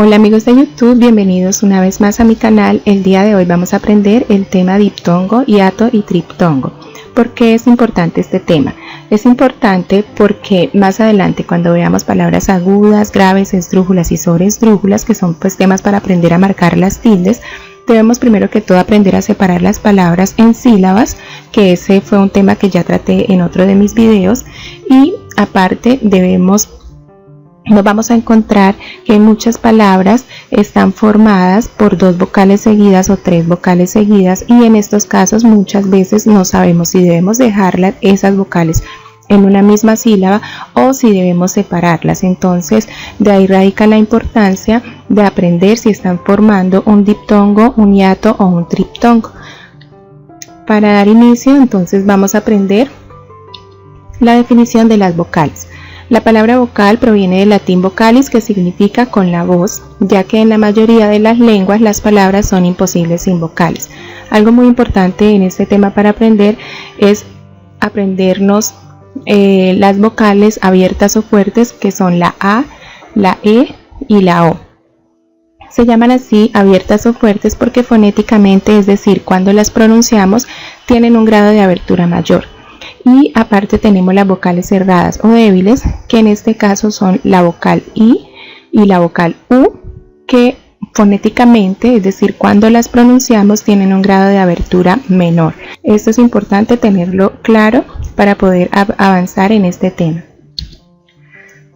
Hola amigos de YouTube, bienvenidos una vez más a mi canal. El día de hoy vamos a aprender el tema diptongo, hiato y triptongo. ¿Por qué es importante este tema? Es importante porque más adelante cuando veamos palabras agudas, graves, esdrújulas y sobreesdrújulas, que son pues temas para aprender a marcar las tildes, debemos primero que todo aprender a separar las palabras en sílabas, que ese fue un tema que ya traté en otro de mis videos, y aparte nos vamos a encontrar que muchas palabras están formadas por dos vocales seguidas o tres vocales seguidas, y en estos casos muchas veces no sabemos si debemos dejar esas vocales en una misma sílaba o si debemos separarlas. Entonces de ahí radica la importancia de aprender si están formando un diptongo, un hiato o un triptongo. Para dar inicio, entonces vamos a aprender la definición de las vocales. La palabra vocal proviene del latín vocalis, que significa con la voz, ya que en la mayoría de las lenguas las palabras son imposibles sin vocales. Algo muy importante en este tema para aprender es aprendernos las vocales abiertas o fuertes, que son la A, la E y la O. Se llaman así abiertas o fuertes porque fonéticamente, es decir, cuando las pronunciamos, tienen un grado de abertura mayor. Y aparte tenemos las vocales cerradas o débiles, que en este caso son la vocal I y la vocal U, que fonéticamente, es decir, cuando las pronunciamos, tienen un grado de abertura menor. Esto es importante tenerlo claro para poder avanzar en este tema.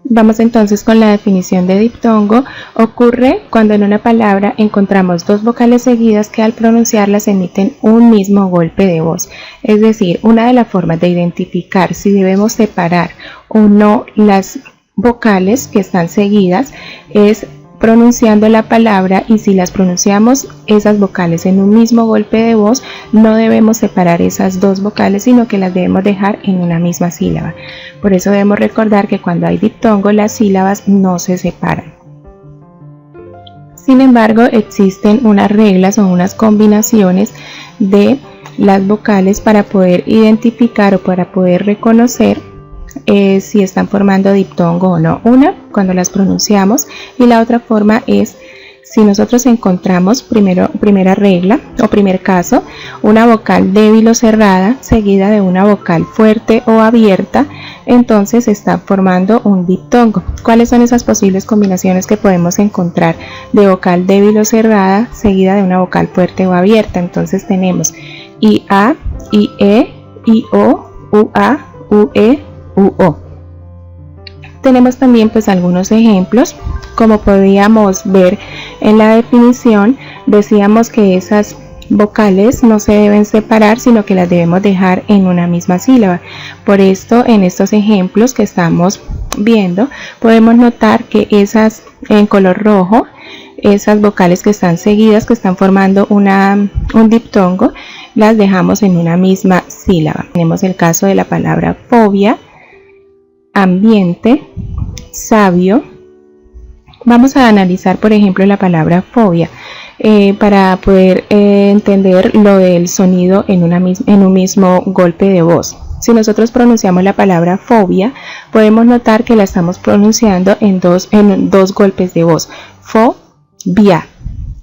Vamos entonces con la definición de diptongo. Ocurre cuando en una palabra encontramos dos vocales seguidas que al pronunciarlas emiten un mismo golpe de voz. Es decir, una de las formas de identificar si debemos separar o no las vocales que están seguidas es pronunciando la palabra, y si las pronunciamos esas vocales en un mismo golpe de voz, no debemos separar esas dos vocales, sino que las debemos dejar en una misma sílaba. Por eso debemos recordar que cuando hay diptongo las sílabas no se separan. Sin embargo, existen unas reglas o unas combinaciones de las vocales para poder identificar o para poder reconocer si están formando diptongo o no. Una, cuando las pronunciamos, y la otra forma es si nosotros encontramos primera regla o primer caso, una vocal débil o cerrada seguida de una vocal fuerte o abierta, entonces está formando un diptongo. ¿Cuáles son esas posibles combinaciones que podemos encontrar de vocal débil o cerrada seguida de una vocal fuerte o abierta? Entonces tenemos IA, IE, IO, UA, UE, UO. Tenemos también pues algunos ejemplos. Como podíamos ver en la definición, decíamos que esas vocales no se deben separar, sino que las debemos dejar en una misma sílaba. Por esto, en estos ejemplos que estamos viendo, podemos notar que esas en color rojo, esas vocales que están seguidas, que están formando un diptongo, las dejamos en una misma sílaba. Tenemos el caso de la palabra fobia, ambiente, sabio. Vamos a analizar, por ejemplo, la palabra fobia para poder entender lo del sonido en un mismo golpe de voz. Si nosotros pronunciamos la palabra fobia, podemos notar que la estamos pronunciando en dos golpes de voz. Fobia.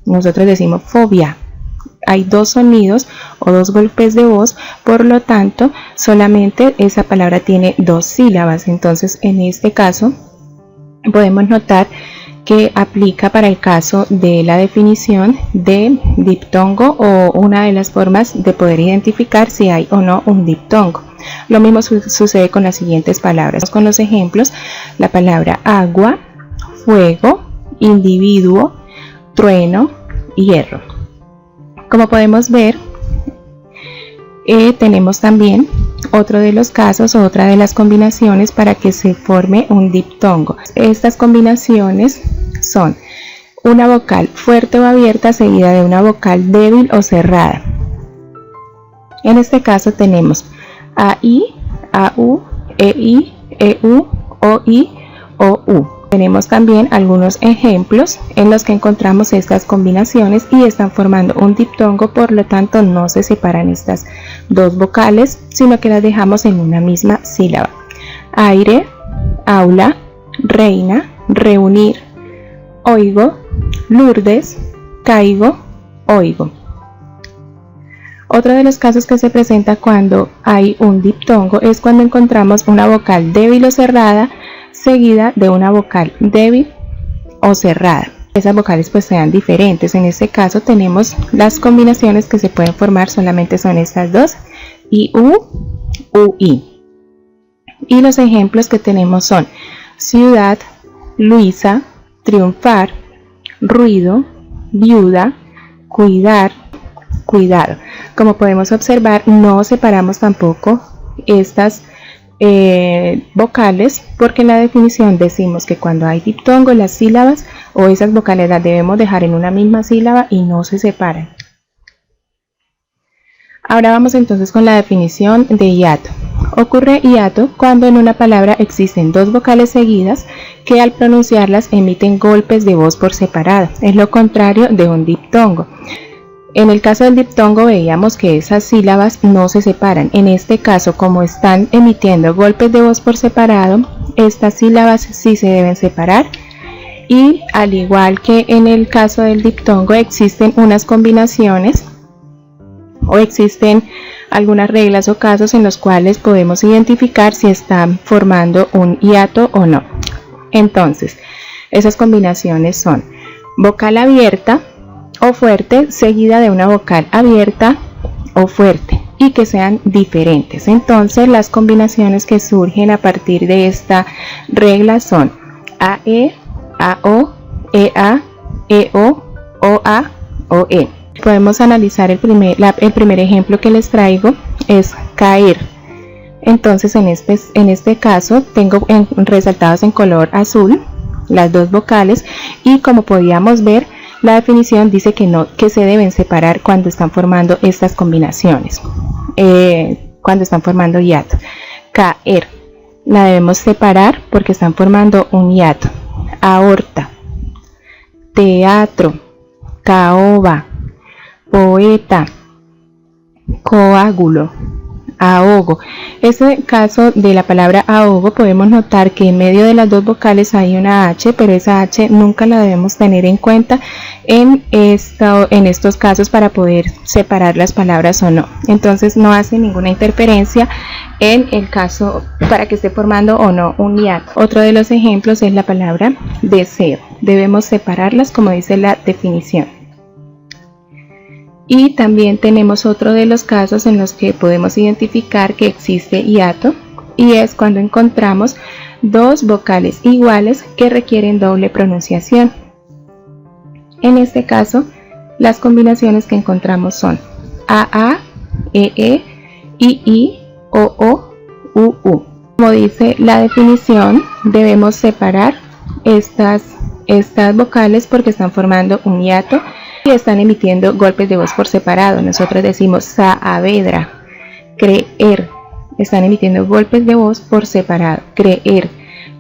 Nosotros decimos fobia. Hay dos sonidos o dos golpes de voz, por lo tanto solamente esa palabra tiene dos sílabas. Entonces en este caso podemos notar que aplica para el caso de la definición de diptongo, o una de las formas de poder identificar si hay o no un diptongo. Lo mismo sucede con las siguientes palabras. Con los ejemplos: la palabra agua, fuego, individuo, trueno, hierro. Como podemos ver, tenemos también otro de los casos, otra de las combinaciones para que se forme un diptongo. Estas combinaciones son una vocal fuerte o abierta seguida de una vocal débil o cerrada. En este caso tenemos AI, AU, EI, EU, OI, OU. Tenemos también algunos ejemplos en los que encontramos estas combinaciones y están formando un diptongo, por lo tanto no se separan estas dos vocales, sino que las dejamos en una misma sílaba. Aire, aula, reina, reunir, oigo, Lourdes, caigo, oigo. Otro de los casos que se presenta cuando hay un diptongo es cuando encontramos una vocal débil o cerrada seguida de una vocal débil o cerrada. Esas vocales pues sean diferentes. En este caso tenemos las combinaciones que se pueden formar, solamente son estas dos, IU, UI. Y los ejemplos que tenemos son ciudad, Luisa, triunfar, ruido, viuda, cuidar, cuidado. Como podemos observar, no separamos tampoco estas vocales, porque en la definición decimos que cuando hay diptongo las sílabas o esas vocales las debemos dejar en una misma sílaba y no se separan. Ahora vamos entonces con la definición de hiato. Ocurre hiato cuando en una palabra existen dos vocales seguidas que al pronunciarlas emiten golpes de voz por separado. Es lo contrario de un diptongo. En el caso del diptongo veíamos que esas sílabas no se separan. En este caso, como están emitiendo golpes de voz por separado, estas sílabas sí se deben separar. Y al igual que en el caso del diptongo, existen unas combinaciones o existen algunas reglas o casos en los cuales podemos identificar si están formando un hiato o no. Entonces, esas combinaciones son vocal abierta o fuerte seguida de una vocal abierta o fuerte y que sean diferentes. Entonces las combinaciones que surgen a partir de esta regla son AE, AO, EA, EO, OA, OE. Podemos analizar el primer ejemplo que les traigo, es caer. Entonces en este caso tengo resaltados en color azul las dos vocales y como podíamos ver, la definición dice que se deben separar cuando están formando estas combinaciones, cuando están formando hiato. Caer, la debemos separar porque están formando un hiato. Aorta, teatro, caoba, poeta, coágulo, ahogo. Este caso de la palabra ahogo podemos notar que en medio de las dos vocales hay una H, pero esa H nunca la debemos tener en cuenta en estos casos para poder separar las palabras o no. Entonces no hace ninguna interferencia en el caso para que esté formando o no un hiato. Otro de los ejemplos es la palabra deseo. Debemos separarlas como dice la definición. Y también tenemos otro de los casos en los que podemos identificar que existe hiato y es cuando encontramos dos vocales iguales que requieren doble pronunciación. En este caso, las combinaciones que encontramos son AA, EE, II, OO, UU. Como dice la definición, debemos separar estas vocales porque están formando un hiato y están emitiendo golpes de voz por separado. Nosotros decimos Saavedra, creer, están emitiendo golpes de voz por separado. Creer,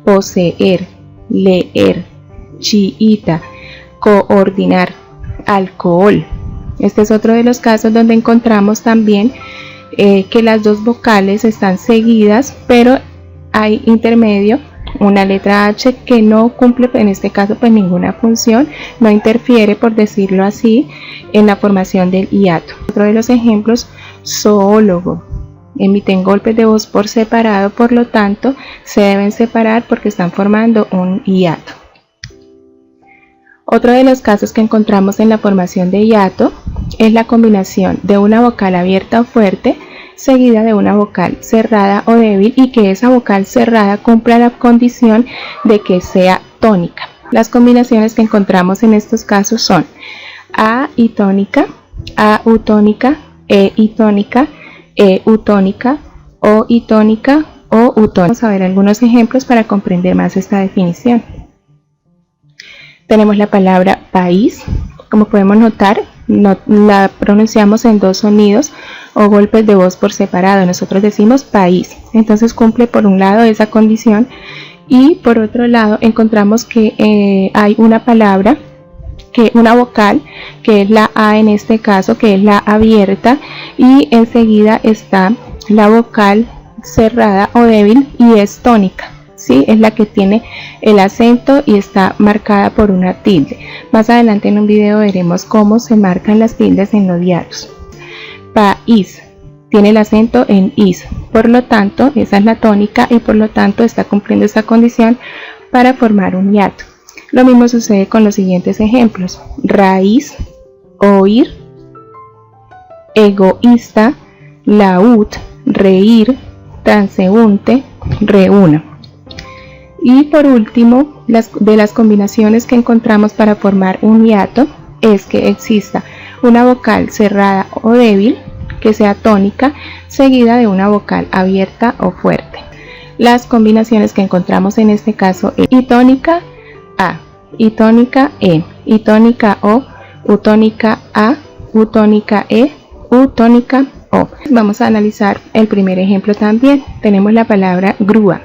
poseer, leer, chiita, coordinar, alcohol. Este es otro de los casos donde encontramos también que las dos vocales están seguidas, pero hay intermedio una letra H que no cumple en este caso pues ninguna función, no interfiere, por decirlo así, en la formación del hiato. Otro de los ejemplos, zoólogo, emiten golpes de voz por separado, por lo tanto se deben separar porque están formando un hiato. Otro de los casos que encontramos en la formación de hiato es la combinación de una vocal abierta o fuerte seguida de una vocal cerrada o débil y que esa vocal cerrada cumpla la condición de que sea tónica. Las combinaciones que encontramos en estos casos son A itónica, A utónica, E itónica, E utónica, O itónica, O utónica. Vamos a ver algunos ejemplos para comprender más esta definición. Tenemos la palabra país. Como podemos notar, la pronunciamos en dos sonidos o golpes de voz por separado. Nosotros decimos país. Entonces cumple por un lado esa condición y por otro lado encontramos que hay una palabra, una vocal, que es la A en este caso, que es la abierta, y enseguida está la vocal cerrada o débil y es tónica. ¿sí? Es la que tiene el acento y está marcada por una tilde. Más adelante en un video veremos cómo se marcan las tildes en los hiatos. País tiene el acento en is, por lo tanto esa es la tónica y por lo tanto está cumpliendo esta condición para formar un hiato. Lo mismo sucede con los siguientes ejemplos: raíz, oír, egoísta, laúd, reír, transeúnte, reúna. Y por último, de las combinaciones que encontramos para formar un hiato es que exista una vocal cerrada o débil que sea tónica seguida de una vocal abierta o fuerte. Las combinaciones que encontramos en este caso es I tónica A, I tónica E, I tónica O, U tónica A, U tónica E, U tónica O. Vamos a analizar el primer ejemplo también. Tenemos la palabra grúa.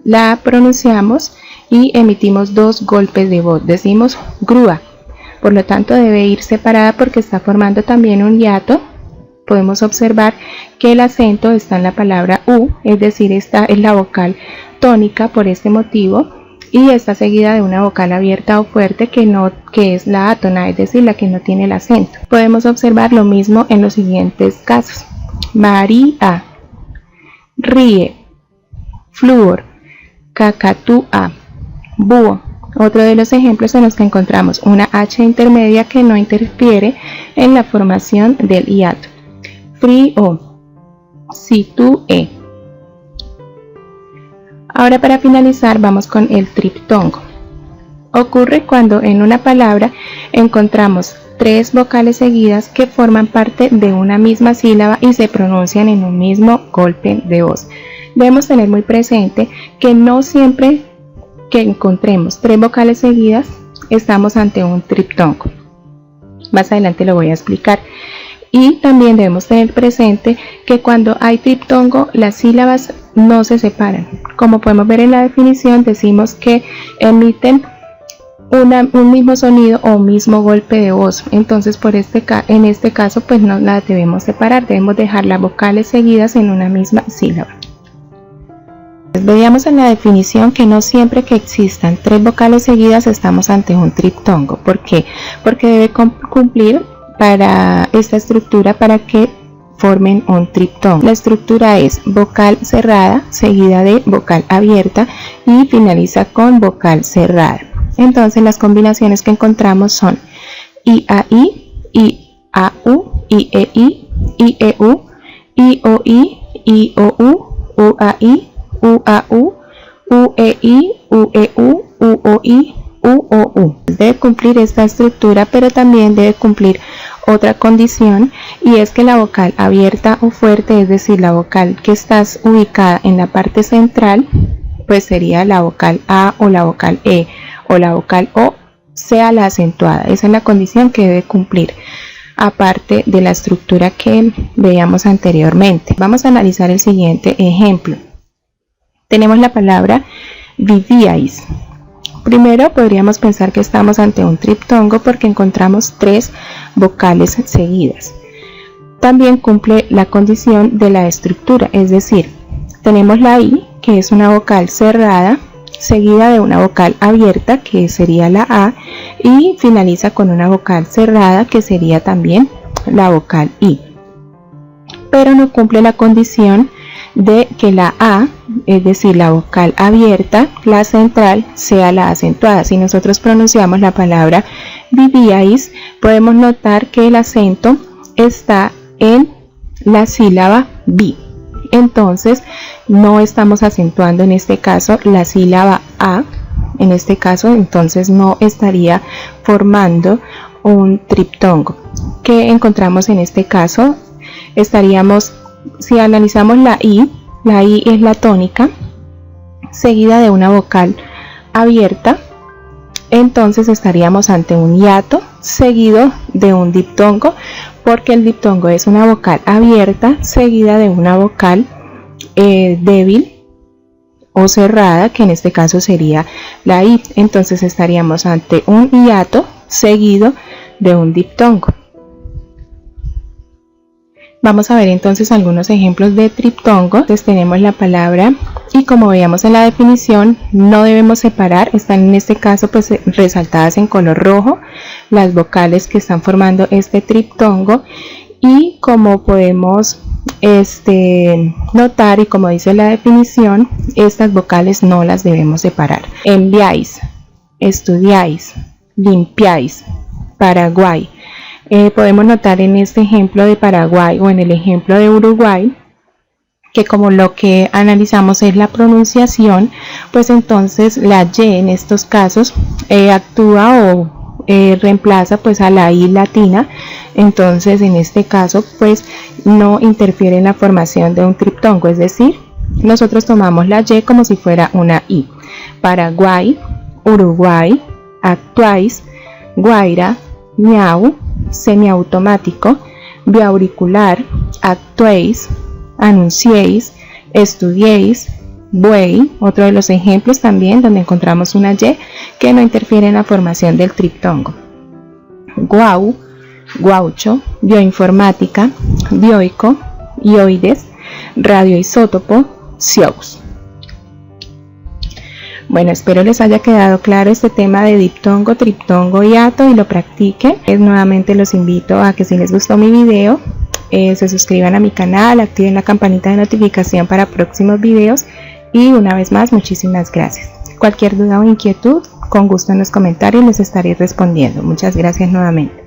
La pronunciamos y emitimos dos golpes de voz. Decimos grúa. Por lo tanto debe ir separada porque está formando también un hiato. Podemos observar que el acento está en la palabra U, es decir, esta es la vocal tónica por este motivo, y está seguida de una vocal abierta o fuerte que es la átona, es decir, la que no tiene el acento. Podemos observar lo mismo en los siguientes casos: María, ríe, flúor, cacatúa, búho. Otro de los ejemplos en los que encontramos una H intermedia que no interfiere en la formación del hiato: frío, situé. Ahora, para finalizar, vamos con el triptongo. Ocurre cuando en una palabra encontramos tres vocales seguidas que forman parte de una misma sílaba y se pronuncian en un mismo golpe de voz. Debemos tener muy presente que no siempre que encontremos tres vocales seguidas estamos ante un triptongo. Más adelante lo voy a explicar. Y también debemos tener presente que cuando hay triptongo las sílabas no se separan. Como podemos ver en la definición, decimos que emiten un mismo sonido o un mismo golpe de voz. Entonces en este caso pues no las debemos separar, debemos dejar las vocales seguidas en una misma sílaba. Veíamos en la definición que no siempre que existan tres vocales seguidas estamos ante un triptongo. ¿Por qué? Porque debe cumplir para esta estructura para que formen un triptongo. La estructura es vocal cerrada seguida de vocal abierta y finaliza con vocal cerrada. Entonces las combinaciones que encontramos son IAI, IAU, IEI, IEU, IOI, IOU, UAI, UAU, UEI, UEU, UOI, UOU. Debe cumplir esta estructura, pero también debe cumplir otra condición, y es que la vocal abierta o fuerte, es decir, la vocal que está ubicada en la parte central, pues sería la vocal A o la vocal E o la vocal O, sea la acentuada. Esa es la condición que debe cumplir, aparte de la estructura que veíamos anteriormente. Vamos a analizar el siguiente ejemplo. Tenemos la palabra vivíais. Primero podríamos pensar que estamos ante un triptongo porque encontramos tres vocales seguidas. También cumple la condición de la estructura, es decir, tenemos la I, que es una vocal cerrada, seguida de una vocal abierta, que sería la A, y finaliza con una vocal cerrada, que sería también la vocal I. Pero no cumple la condición de que la A, es decir, la vocal abierta, la central, sea la acentuada. Si nosotros pronunciamos la palabra vivíais, podemos notar que el acento está en la sílaba vi. Entonces no estamos acentuando en este caso la sílaba A. En este caso entonces no estaría formando un triptongo. ¿Qué encontramos en este caso? Si analizamos la I es la tónica seguida de una vocal abierta, entonces estaríamos ante un hiato seguido de un diptongo, porque el diptongo es una vocal abierta seguida de una vocal débil o cerrada, que en este caso sería la I. Entonces estaríamos ante un hiato seguido de un diptongo. Vamos a ver entonces algunos ejemplos de triptongo. Entonces tenemos la palabra y como veíamos en la definición no debemos separar, están en este caso pues resaltadas en color rojo las vocales que están formando este triptongo, y como podemos notar y como dice la definición, estas vocales no las debemos separar. Enviáis, estudiáis, limpiáis, Paraguay. Podemos notar en este ejemplo de Paraguay o en el ejemplo de Uruguay que como lo que analizamos es la pronunciación, pues entonces la Y en estos casos actúa o reemplaza pues a la I latina. Entonces en este caso pues no interfiere en la formación de un triptongo, es decir, nosotros tomamos la Y como si fuera una I. Paraguay, Uruguay, actuáis, Guaira, miau, semiautomático, biauricular, actuéis, anunciéis, estudiéis, buey, otro de los ejemplos también donde encontramos una Y que no interfiere en la formación del triptongo. Guau, guaucho, bioinformática, dioico, ioides, radioisótopo, sioux. Bueno, espero les haya quedado claro este tema de diptongo, triptongo y ato y lo practiquen. Nuevamente los invito a que si les gustó mi video, se suscriban a mi canal, activen la campanita de notificación para próximos videos y una vez más muchísimas gracias. Cualquier duda o inquietud, con gusto en los comentarios les estaré respondiendo. Muchas gracias nuevamente.